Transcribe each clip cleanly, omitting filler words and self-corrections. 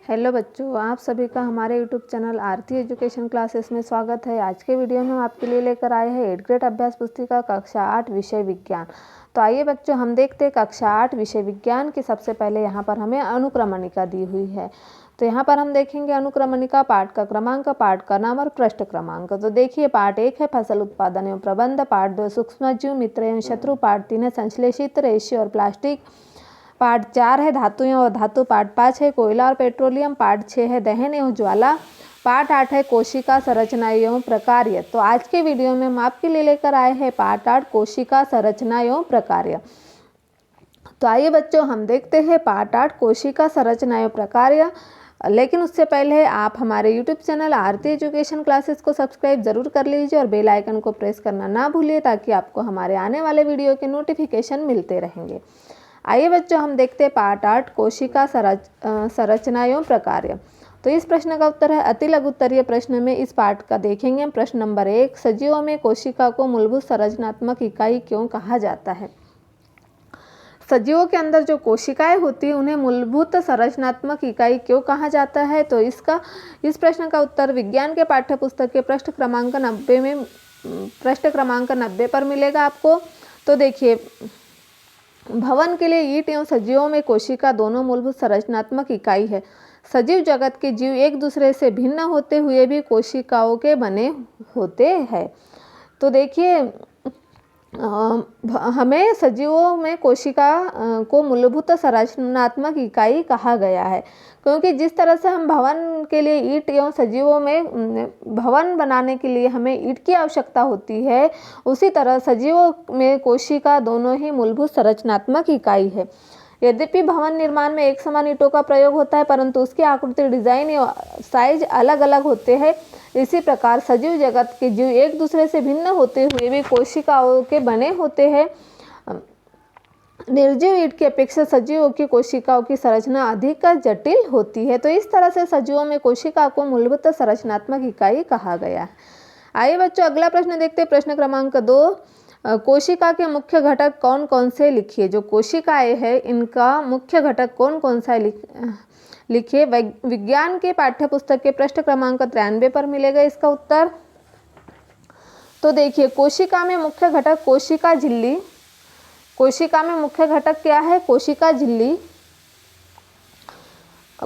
Hello बच्चों, आप सभी का हमारे यूट्यूब चैनल आरती एजुकेशन क्लासेस में स्वागत है। आज के वीडियो में हम आपके लिए लेकर आए हैं 8th ग्रेड अभ्यास पुस्तिका कक्षा 8 विषय विज्ञान। तो आइए बच्चों, हम देखते हैं कक्षा 8 विषय विज्ञान की। सबसे पहले यहाँ पर हमें अनुक्रमणिका दी हुई है। तो यहाँ पर हम देखेंगे अनुक्रमणिका, पाठ का क्रमांक, पाठ का नाम और पृष्ठ क्रमांक। तो देखिए, पाठ 1 है फसल उत्पादन एवं प्रबंध, पाठ 2 सूक्ष्मजीव, मित्र एवं शत्रु, पाठ 3 है संश्लेषित, रेशे और प्लास्टिक, पार्ट 4 है धातुएं और धातु, पार्ट 5 है कोयला और पेट्रोलियम, पार्ट 6 है दहन एवं ज्वाला, पार्ट 8 है कोशिका संरचना एवं प्रकार्य। तो आज के वीडियो में हम आपके लिए लेकर आए हैं पार्ट 8 कोशिका संरचना एवं प्रकार्य। तो आइए बच्चों, हम देखते हैं पार्ट 8 कोशिका संरचना एवं प्रकार्य। लेकिन उससे पहले आप हमारे यूट्यूब चैनल आरती एजुकेशन क्लासेस को सब्सक्राइब जरूर कर लीजिए और बेल आइकन को प्रेस करना ना भूलिए, ताकि आपको हमारे आने वाले वीडियो के नोटिफिकेशन मिलते रहेंगे। आइए बच्चों, हम देखते हैं पार्ट 8 कोशिका संरचना एवं प्रकार्य। तो इस प्रश्न का उत्तर है अति लघु उत्तरीय प्रश्न में इस पाठ का देखेंगे हम। प्रश्न नंबर 1, सजीवों में कोशिका को मूलभूत संरचनात्मक इकाई क्यों कहा जाता है? सजीवों के अंदर जो कोशिकाएं होती हैं उन्हें मूलभूत संरचनात्मक इकाई क्यों कहा जाता है? तो इस प्रश्न का उत्तर विज्ञान के पाठ्य पुस्तक के पृष्ठ क्रमांक 90 पर मिलेगा आपको। तो देखिए, भवन के लिए ईंट एवं सजीवों में कोशिका दोनों मूलभूत संरचनात्मक इकाई है। सजीव जगत के जीव एक दूसरे से भिन्न होते हुए भी कोशिकाओं के बने होते हैं। तो देखिए, हमें सजीवों में कोशिका को मूलभूत संरचनात्मक इकाई कहा गया है, क्योंकि जिस तरह से हम भवन के लिए ईंट एवं सजीवों में भवन बनाने के लिए हमें ईंट की आवश्यकता होती है, उसी तरह सजीवों में कोशिका दोनों ही मूलभूत संरचनात्मक इकाई है। यद्यपि भवन निर्माण में एक समान ईंटों का प्रयोग होता है, परंतु उसकी आकृति, डिजाइन एवं साइज अलग अलग होते हैं। इसी प्रकार सजीव जगत के जीव एक दूसरे से भिन्न होते हुए भी कोशिकाओं के बने होते हैं। निर्जीव ईंट की अपेक्षा सजीवों की कोशिकाओं की संरचना अधिक जटिल होती है। तो इस तरह से सजीवों में कोशिका को मूलभूत संरचनात्मक इकाई कहा गया है। आइए बच्चों, अगला प्रश्न देखते हैं। प्रश्न क्रमांक 2, कोशिका के मुख्य घटक कौन कौन से लिखिए। जो कोशिकाएं हैं इनका मुख्य घटक कौन कौन सा लिखिए। विज्ञान के पाठ्य पुस्तक के पृष्ठ क्रमांक 93 पर मिलेगा इसका उत्तर। तो देखिए, कोशिका में मुख्य घटक कोशिका झिल्ली। कोशिका में मुख्य घटक क्या है? कोशिका झिल्ली,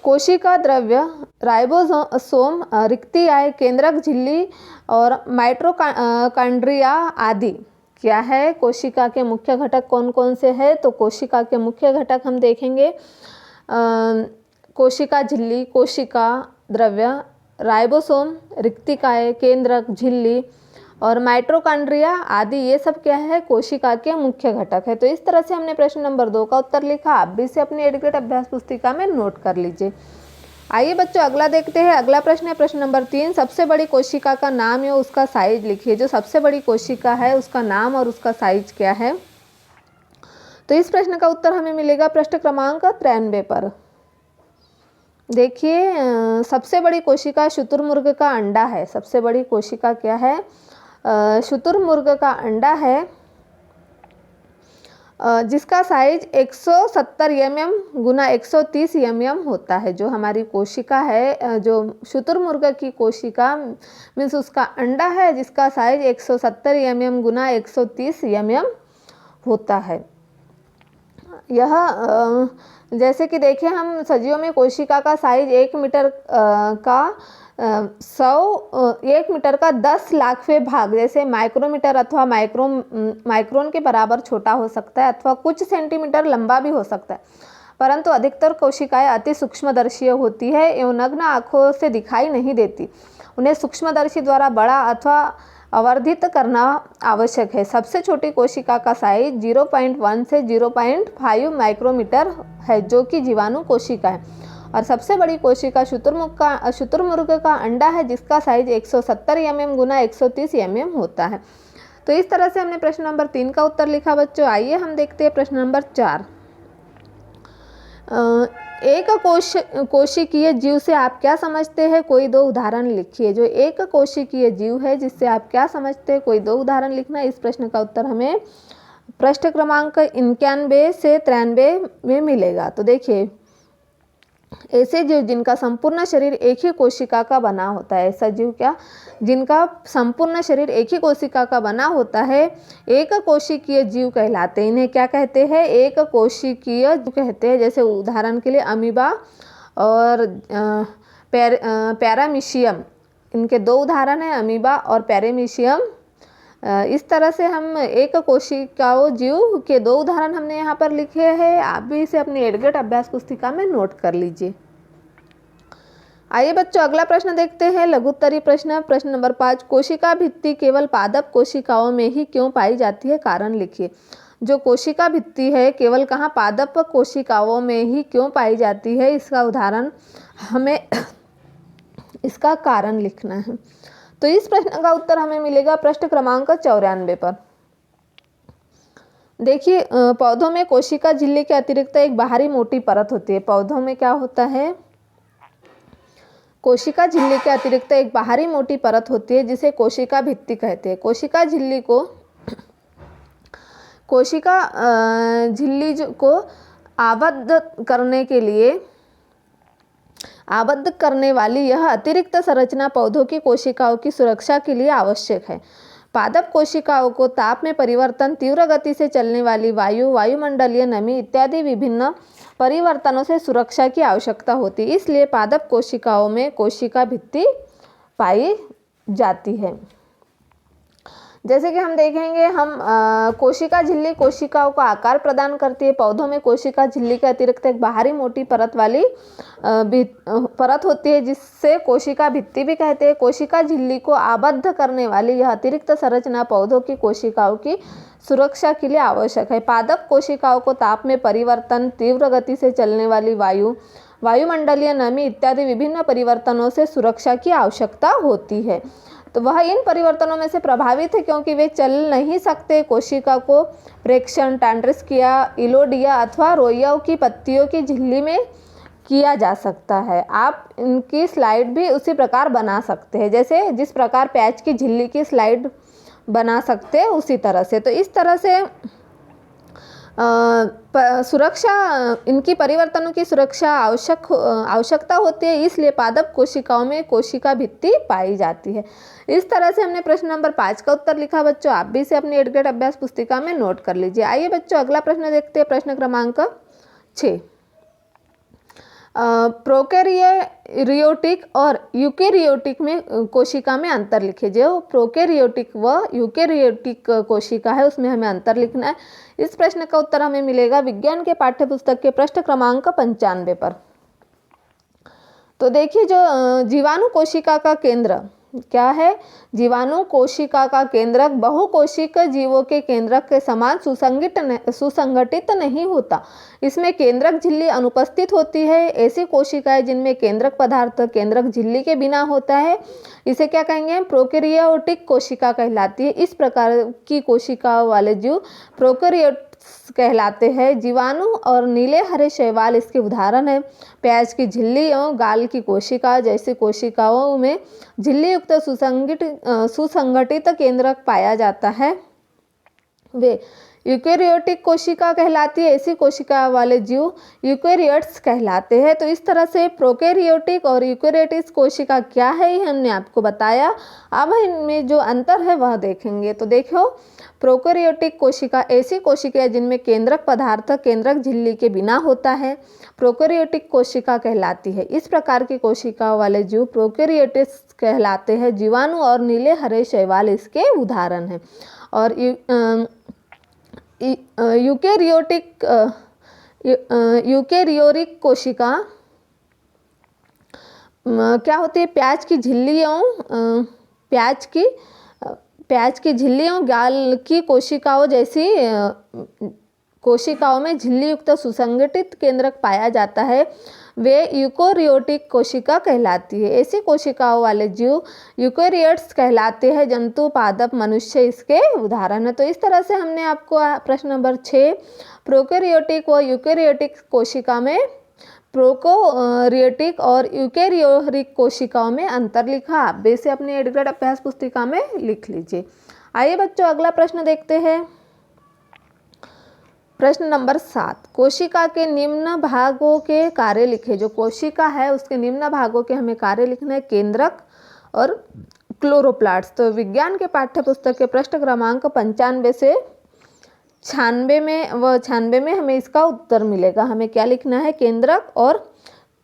कोशिका द्रव्य, राइबोसोम, रिक्तियाएं, केंद्रक झिल्ली और माइटोकॉन्ड्रिया आदि। क्या है? कोशिका के मुख्य घटक कौन कौन से हैं? तो कोशिका के मुख्य घटक हम देखेंगे कोशिका झिल्ली, कोशिका द्रव्य, राइबोसोम, रिक्तिकाएं, केंद्रक झिल्ली और माइटोकॉन्ड्रिया आदि। ये सब क्या है? कोशिका के मुख्य घटक है। तो इस तरह से हमने प्रश्न नंबर 2 का उत्तर लिखा। आप भी इसे अपनी 8th ग्रेड अभ्यास पुस्तिका में नोट कर लीजिए। आइए बच्चों, अगला देखते हैं। अगला प्रश्न है प्रश्न नंबर 3, सबसे बड़ी कोशिका का नाम या उसका साइज लिखिए। जो सबसे बड़ी कोशिका है उसका नाम और उसका साइज क्या है? तो इस प्रश्न का उत्तर हमें मिलेगा पृष्ठ क्रमांक 93 पर। देखिए, सबसे बड़ी कोशिका शुतुरमुर्ग का अंडा है। सबसे बड़ी कोशिका क्या है? शुतुरमुर्ग का अंडा है, जिसका साइज 170 mm गुना 130 mm होता है। जो हमारी कोशिका है, जो शुतुरमुर्ग की कोशिका मीन्स उसका अंडा है, जिसका साइज 170 mm गुना 130 mm होता है। यह जैसे कि देखें, हम सजीवों में कोशिका का साइज 1 मीटर का 1 मीटर का 10 लाखवें भाग, जैसे माइक्रोमीटर अथवा माइक्रोन के बराबर छोटा हो सकता है, अथवा कुछ सेंटीमीटर लंबा भी हो सकता है। परंतु अधिकतर कोशिकाएं अति सूक्ष्मदर्शीय होती है एवं नग्न आँखों से दिखाई नहीं देती। उन्हें सूक्ष्मदर्शी द्वारा बड़ा अथवा अवर्धित करना आवश्यक है। सबसे छोटी कोशिका का साइज 0.1 से 0.5 माइक्रोमीटर है, जो कि जीवाणु कोशिका है। और सबसे बड़ी कोशिका शुतुरमुर्ग का अंडा है, जिसका साइज 170 mm गुना 130 mm होता है। तो इस तरह से हमने प्रश्न नंबर 3 का उत्तर लिखा बच्चों। आइए हम देखते हैं प्रश्न नंबर 4। एक कोशिकीय जीव से आप क्या समझते हैं? कोई 2 उदाहरण लिखिए। जो एक कोशिकीय जीव है जिससे आप क्या समझते हैं, कोई 2 उदाहरण लिखना। इस प्रश्न का उत्तर हमें पृष्ठ क्रमांक 91 से 93 में मिलेगा। तो देखिए, ऐसे जीव जिनका संपूर्ण शरीर एक ही कोशिका का बना होता है। ऐसा जीव क्या, जिनका संपूर्ण शरीर एक ही कोशिका का बना होता है, एक कोशिकीय जीव कहलाते हैं। इन्हें क्या कहते हैं, एक कोशिकीय जीव कहते हैं। जैसे उदाहरण के लिए अमीबा और पैरामीशियम, इनके दो उदाहरण हैं, अमीबा और पैरामीशियम। इस तरह से हम एक कोशिकाओं जीव के दो उदाहरण हमने यहाँ पर लिखे हैं। आप भी इसे अपनी 8th ग्रेड अभ्यास पुस्तिका में नोट कर लीजिए। आइए बच्चों अगला प्रश्न देखते हैं, लघुत्तरीय प्रश्न। प्रश्न नंबर 5, कोशिका भित्ति केवल पादप कोशिकाओं में ही क्यों पाई जाती है, कारण लिखिए। जो कोशिका भित्ति है केवल कहाँ, पादप कोशिकाओं में ही क्यों पाई जाती है, इसका उदाहरण हमें इसका कारण लिखना है। तो इस प्रश्न का उत्तर हमें मिलेगा प्रश्न क्रमांक 94 पर। देखिए, पौधों में कोशिका झिल्ली के अतिरिक्त एक बाहरी मोटी परत होती है। पौधों में क्या होता है, कोशिका झिल्ली के अतिरिक्त एक बाहरी मोटी परत होती है जिसे कोशिका भित्ति कहते हैं। कोशिका झिल्ली को आबद्ध करने वाली यह अतिरिक्त संरचना पौधों की कोशिकाओं की सुरक्षा के लिए आवश्यक है। पादप कोशिकाओं को ताप में परिवर्तन, तीव्र गति से चलने वाली वायु, वायुमंडलीय नमी इत्यादि विभिन्न परिवर्तनों से सुरक्षा की आवश्यकता होती है। इसलिए पादप कोशिकाओं में कोशिका भित्ति पाई जाती है। जैसे कि हम देखेंगे, हम कोशिका झिल्ली कोशिकाओं को आकार प्रदान करती है। पौधों में कोशिका झिल्ली के अतिरिक्त एक बाहरी मोटी परत वाली परत होती है जिससे कोशिका भित्ति भी कहते हैं। कोशिका झिल्ली को आबद्ध करने वाली यह अतिरिक्त संरचना पौधों की कोशिकाओं की सुरक्षा के लिए आवश्यक है। पादप कोशिकाओं को ताप में परिवर्तन, तीव्र गति से चलने वाली वायु, वायुमंडलीय नमी इत्यादि विभिन्न परिवर्तनों से सुरक्षा की आवश्यकता होती है। तो वह इन परिवर्तनों में से प्रभावित है क्योंकि वे चल नहीं सकते। कोशिका को प्रेक्षण टैंड्रिस्किया, इलोडिया अथवा रोइयों की पत्तियों की झिल्ली में किया जा सकता है। आप इनकी स्लाइड भी उसी प्रकार बना सकते हैं, जैसे जिस प्रकार प्याज की झिल्ली की स्लाइड बना सकते हैं उसी तरह से। तो इस तरह से सुरक्षा, इनकी परिवर्तनों की सुरक्षा आवश्यकता होती है, इसलिए पादप कोशिकाओं में कोशिका भित्ति पाई जाती है। इस तरह से हमने प्रश्न नंबर 5 का उत्तर लिखा। बच्चों आप भी इसे अपनी 8th ग्रेड अभ्यास पुस्तिका में नोट कर लीजिए। आइए बच्चों अगला प्रश्न देखते हैं, प्रश्न क्रमांक 6। प्रोकैरियोटिक और यूकैरियोटिक में कोशिका में अंतर लिखिए। जो प्रोकैरियोटिक व यूकैरियोटिक कोशिका है उसमें हमें अंतर लिखना है। इस प्रश्न का उत्तर हमें मिलेगा विज्ञान के पाठ्य पुस्तक के प्रश्न क्रमांक 95 पर। तो देखिए, जो जीवाणु कोशिका का केंद्र क्या है, जीवाणु कोशिका का केंद्रक बहुकोशिक जीवों के केंद्रक के समान सुसंगठित नहीं होता। इसमें केंद्रक झिल्ली अनुपस्थित होती है। ऐसी कोशिकाएं जिनमें केंद्रक पदार्थ केंद्रक झिल्ली के बिना होता है, इसे क्या कहेंगे, प्रोकैरियोटिक कोशिका कहलाती है। इस प्रकार की कोशिकाओं वाले जीव प्रोकैरियोट्स कहलाते हैं। जीवाणु और नीले हरे शैवाल इसके उदाहरण है। प्याज की झिल्ली और गाल की कोशिका जैसी कोशिकाओं में झिल्ली युक्त सुसंगठित केंद्रक पाया जाता है, वे यूकैरियोटिक कोशिका कहलाती है। ऐसी कोशिका वाले जीव यूकैरियोट्स कहलाते हैं। तो इस तरह से प्रोकैरियोटिक और यूकैरियोटिक कोशिका क्या है ये हमने आपको बताया। अब इनमें जो अंतर है वह देखेंगे। तो देखो, प्रोकैरियोटिक कोशिका ऐसी कोशिका जिनमें केंद्रक पदार्थ केंद्रक झिल्ली के बिना होता है, प्रोकैरियोटिक कोशिका कहलाती है। इस प्रकार की कोशिकाओं वाले जीव प्रोकैरियोटिक्स कहलाते हैं। जीवाणु और नीले हरे शैवाल इसके उदाहरण हैं। और यूकैरियोटिक कोशिका क्या होती है, प्याज की झिल्लियों गाल की कोशिकाओं जैसी कोशिकाओं में झिल्ली युक्त सुसंगठित केंद्रक पाया जाता है, वे यूकैरियोटिक कोशिका कहलाती है। ऐसी कोशिकाओं वाले जीव यूकैरियोट्स कहलाते हैं। जंतु, पादप, मनुष्य इसके उदाहरण है। तो इस तरह से हमने आपको प्रश्न नंबर 6 प्रोकैरियोटिक व यूकैरियोटिक कोशिका में प्रोकैरियोटिक और यूकैरियोटिक कोशिकाओं में अंतर लिखा। आप भी इसे अपनी 8th ग्रेड अभ्यास पुस्तिका में लिख लीजिए। आइए बच्चों अगला प्रश्न देखते हैं। प्रश्न नंबर 7, कोशिका के निम्न भागों के कार्य लिखे। जो कोशिका है उसके निम्न भागों के हमें कार्य लिखना है, केंद्रक और क्लोरोप्लास्ट। तो विज्ञान के पाठ्य पुस्तक के पृष्ठ क्रमांक 95 से 96 में हमें इसका उत्तर मिलेगा। हमें क्या लिखना है, केंद्रक और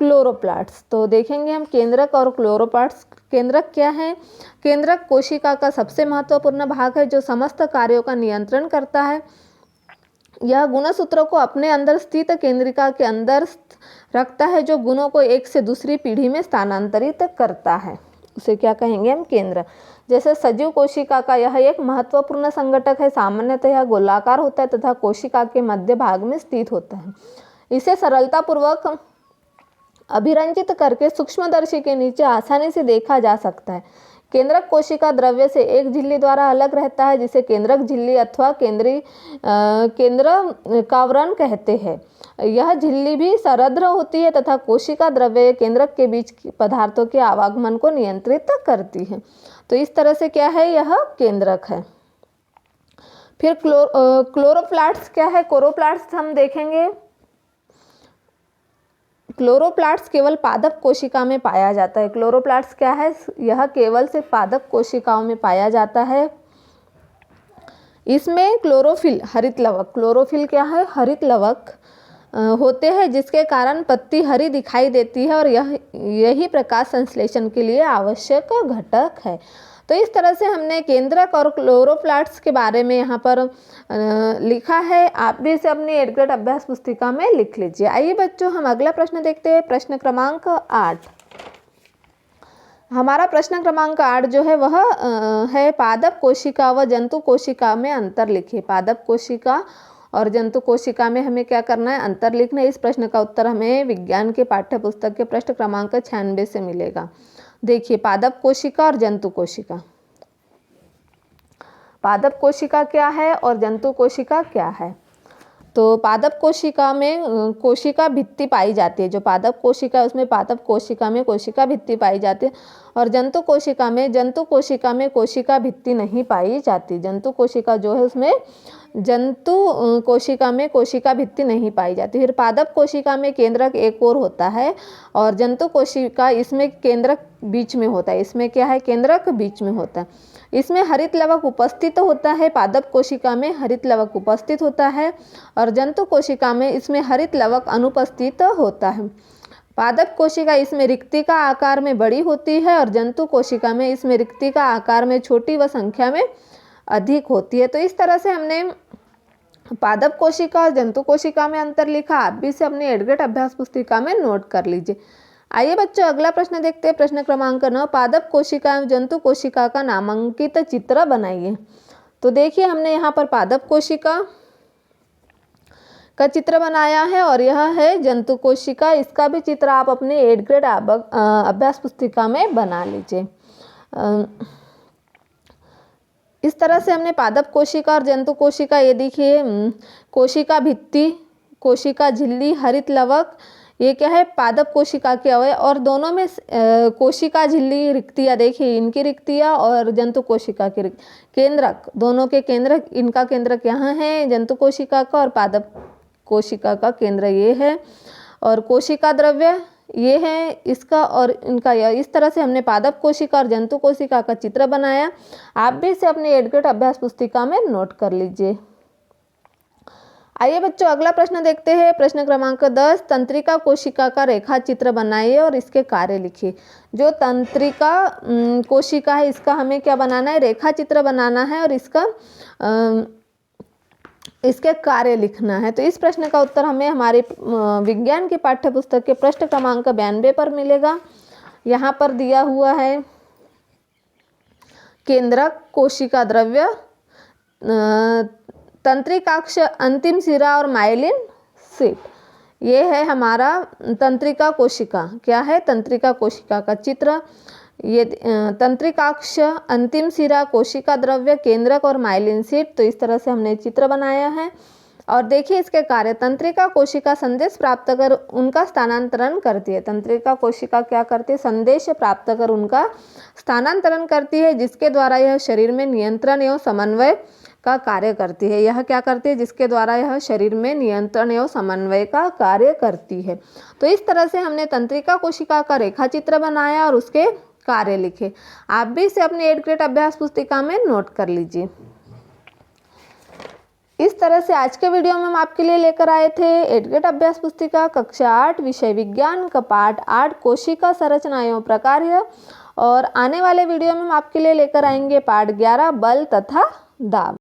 क्लोरोप्लास्ट। तो देखेंगे हम केंद्रक और क्लोरोप्लास्ट। केंद्रक क्या है? केंद्रक कोशिका का सबसे महत्वपूर्ण भाग है जो समस्त कार्यों का नियंत्रण करता है। यह गुणसूत्रों को अपने अंदर स्थित केंद्रिका के अंदर रखता है जो गुणों को एक से दूसरी पीढ़ी में स्थानांतरित करता है। उसे क्या कहेंगे हम, केंद्र। जैसे सजीव कोशिका का यह एक महत्वपूर्ण संगठक है। सामान्यतः यह गोलाकार होता है तथा कोशिका के मध्य भाग में स्थित होता है। इसे सरलतापूर्वक अभिरंजित करके सूक्ष्मदर्शी के नीचे आसानी से देखा जा सकता है। केंद्रक कोशिका द्रव्य से एक झिल्ली द्वारा अलग रहता है जिसे केंद्रक झिल्ली अथवा केंद्र कावरण कहते हैं। यह झिल्ली भी सरद्र होती है तथा कोशिका द्रव्य केंद्रक के बीच पदार्थों के आवागमन को नियंत्रित करती है। तो इस तरह से क्या है, यह केंद्रक है। फिर क्लोरोप्लास्ट क्या है? क्लोरोप्लास्ट हम देखेंगे। क्लोरोप्लास्ट केवल पादप कोशिका में पाया जाता है। क्लोरोप्लास्ट क्या है? यह केवल सिर्फ पादप कोशिकाओं में पाया जाता है। इसमें क्लोरोफिल, हरित लवक, क्लोरोफिल क्या है, हरित लवक होते हैं जिसके कारण पत्ती हरी दिखाई देती है और यही प्रकाश संश्लेषण के लिए आवश्यक घटक है। तो इस तरह से हमने केंद्रक और क्लोरोप्लास्ट के बारे में यहाँ पर लिखा है। आप भी इसे अपनी 8th ग्रेड अभ्यास पुस्तिका में लिख लीजिए। आइए बच्चों हम अगला प्रश्न देखते हैं। प्रश्न क्रमांक 8। हमारा प्रश्न क्रमांक 8 जो है वह है पादप कोशिका व जंतु कोशिका में अंतर लिखिए। पादप कोशिका और जंतु कोशिका में हमें क्या करना है, अंतर लिखना है। इस प्रश्न का उत्तर हमें विज्ञान के पाठ्य पुस्तक के पृष्ठ क्रमांक 96 से मिलेगा। देखिए, पादप कोशिका और जंतु कोशिका। पादप कोशिका क्या है और जंतु कोशिका क्या है? तो पादप कोशिका में कोशिका भित्ति पाई जाती है। जो पादप कोशिका है उसमें पादप कोशिका में कोशिका भित्ति पाई जाती है और जंतु कोशिका में कोशिका भित्ति नहीं पाई जाती। जंतु कोशिका जो है उसमें जंतु कोशिका में कोशिका भित्ति नहीं पाई जाती। फिर पादप कोशिका में केंद्रक एक ओर होता है और जंतु कोशिका इसमें केंद्रक बीच में होता है। इसमें क्या है, केंद्रक बीच में होता है। इसमें हरित लवक उपस्थित होता है। पादप कोशिका में हरित लवक उपस्थित होता है और जंतु कोशिका में इसमें हरित लवक अनुपस्थित होता है। पादप कोशिका इसमें रिक्ति का आकार में बड़ी होती है और जंतु कोशिका में इसमें रिक्ति का आकार में छोटी व संख्या में अधिक होती है। तो इस तरह से हमने पादप कोशिका और जंतु कोशिका में अंतर लिखा। आप भी इसे अपनी 8th ग्रेड अभ्यास पुस्तिका में नोट कर लीजिए। आइए बच्चों अगला प्रश्न देखते हैं। प्रश्न क्रमांक 9, पादप कोशिका एवं जंतु कोशिका का नामांकित चित्र बनाइए। तो देखिए, हमने यहाँ पर पादप कोशिका का चित्र बनाया है और यह है जंतु कोशिका। इसका भी चित्र आप अपने 8th ग्रेड अभ्यास पुस्तिका में बना लीजिए। इस तरह से हमने पादप कोशिका और जंतु कोशिका, ये देखिए, कोशिका भित्ति, कोशिका झिल्ली, हरित लवक, ये क्या है, पादप कोशिका के अवयव। और दोनों में कोशिका झिल्ली रिक्तियाँ, देखिए इनकी रिक्तियाँ और जंतु कोशिका की केंद्रक, दोनों के केंद्रक, इनका केंद्रक यहाँ है जंतु कोशिका का और पादप कोशिका का केंद्र ये है। और कोशिका द्रव्य ये है इसका और इनका यह। इस तरह से हमने पादप कोशिका और जंतु कोशिका का चित्र बनाया। आप भी इसे अपने 8th ग्रेड अभ्यास पुस्तिका में नोट कर लीजिए। आइए बच्चों अगला प्रश्न देखते हैं। प्रश्न क्रमांक 10, तंत्रिका कोशिका का रेखा चित्र बनाइए और इसके कार्य लिखिए। जो तंत्रिका कोशिका है इसका हमें क्या बनाना है, रेखा चित्र बनाना है और इसके कार्य लिखना है। तो इस प्रश्न का उत्तर हमें हमारे विज्ञान के पाठ्य पुस्तक के पृष्ठ क्रमांक 92 पर मिलेगा। यहाँ पर दिया हुआ है केंद्रक, कोशिका द्रव्य, तंत्रिकाक्ष, अंतिम सिरा और माइलिन शीट। ये है हमारा तंत्रिका कोशिका। क्या है, तंत्रिका कोशिका का चित्र। ये तंत्रिकाक्ष, अंतिम सिरा, कोशिका द्रव्य, केंद्रक और माइलिन शीट। तो इस तरह से हमने चित्र बनाया है। और देखिए इसके कार्य। तंत्रिका कोशिका संदेश प्राप्त कर उनका स्थानांतरण करती है। तंत्रिका कोशिका क्या करती है, संदेश प्राप्त कर उनका स्थानांतरण करती है जिसके द्वारा यह शरीर में नियंत्रण एवं समन्वय का कार्य करती है। यह क्या करती है? जिसके द्वारा यह शरीर में नियंत्रण एवं समन्वय का कार्य करती है। तो इस तरह से हमने तंत्रिका कोशिका का रेखा चित्र बनाया और उसके कार्य लिखे। आप भी इसे अपनी 8th ग्रेड अभ्यास पुस्तिका में नोट कर लीजिए। इस तरह से आज के वीडियो में हम आपके लिए लेकर आए थे 8th ग्रेड अभ्यास पुस्तिका कक्षा 8 विषय विज्ञान का पाठ 8 कोशिका संरचना एवं प्रकार्य। और आने वाले वीडियो में हम आपके लिए लेकर आएंगे पाठ 11 बल तथा दाब।